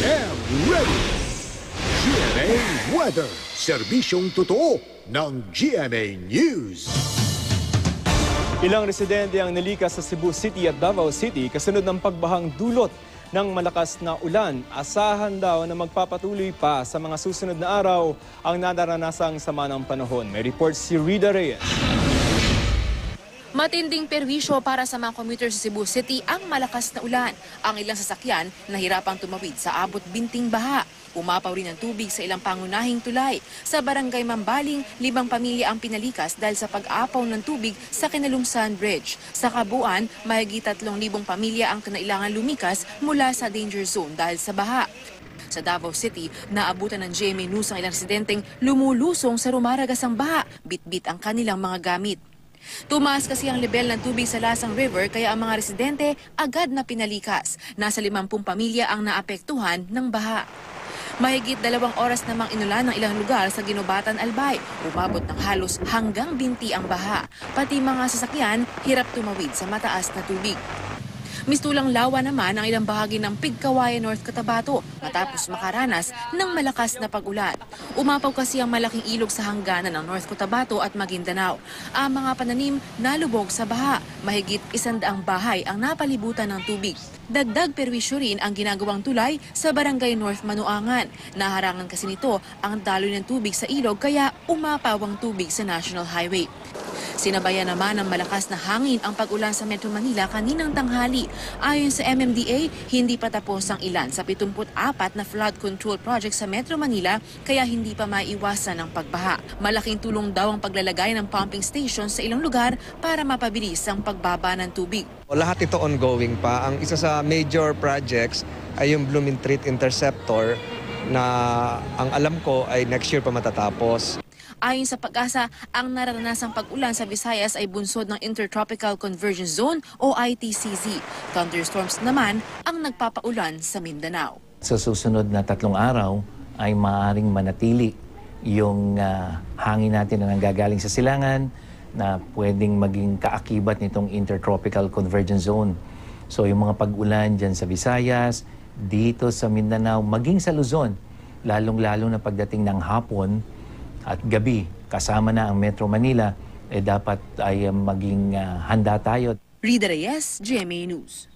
and ready! GMA Weather, serbisyong totoo ng GMA News. Ilang residente ang nalikas sa Cebu City at Davao City kasunod ng pagbahang dulot ng malakas na ulan. Asahan daw na magpapatuloy pa sa mga susunod na araw ang nadaranasang sama ng panahon. May report si Rida Reyes. Matinding perwisyo para sa mga commuter sa Cebu City ang malakas na ulan. Ang ilang sasakyan nahirapang tumawid sa abot binting baha. Umapaw rin ang tubig sa ilang pangunahing tulay. Sa barangay Mambaling, 5 pamilya ang pinalikas dahil sa pag-apaw ng tubig sa Kinalungsan Bridge. Sa kabuuan, mahigit 3,000 pamilya ang kinailangan lumikas mula sa danger zone dahil sa baha. Sa Davao City, naabutan ng GMA News ang ilang residenteng lumulusong sa rumaragasang baha, bitbit ang kanilang mga gamit. Tumaas kasi ang level ng tubig sa Lasang River kaya ang mga residente agad na pinalikas. Nasa 50 pamilya ang naapektuhan ng baha. Mahigit 2 oras namang inulan ng ilang lugar sa Ginobatan, Albay. Umabot ng halos hanggang binti ang baha. Pati mga sasakyan hirap tumawid sa mataas na tubig. Mistulang lawa naman ang ilang bahagi ng Pigkawayan, North Cotabato matapos makaranas ng malakas na pag-ulan. Umapaw kasi ang malaking ilog sa hangganan ng North Cotabato at Maguindanao. Ang mga pananim nalubog sa baha. Mahigit 100 bahay ang napalibutan ng tubig. Dagdag perwisyo rin ang ginagawang tulay sa Barangay North Manuangan. Naharangan kasi nito ang daloy ng tubig sa ilog kaya umapaw ang tubig sa National Highway. Sinabayan naman ng malakas na hangin ang pag-ulan sa Metro Manila kaninang tanghali. Ayon sa MMDA, hindi pa tapos ang ilan sa 74 na flood control project sa Metro Manila kaya hindi pa maiwasan ang pagbaha. Malaking tulong daw ang paglalagay ng pumping station sa ilang lugar para mapabilis ang pagbaba ng tubig. Lahat ito ongoing pa. Ang isa sa major projects ay yung Blooming Treat Interceptor na ang alam ko ay next year pa matatapos. Ayon sa Pag-asa, ang naranasang pag-ulan sa Visayas ay bunsod ng Intertropical Convergence Zone o ITCZ. Thunderstorms naman ang nagpapaulan sa Mindanao. Sa susunod na 3 araw ay maaaring manatili yung hangin natin na nanggagaling sa silangan na pwedeng maging kaakibat nitong Intertropical Convergence Zone. So yung mga pag-ulan dyan sa Visayas, dito sa Mindanao, maging sa Luzon, lalong-lalo na pagdating ng hapon at gabi, kasama na ang Metro Manila, dapat ay maging handa tayo. Rida Reyes, GMA News.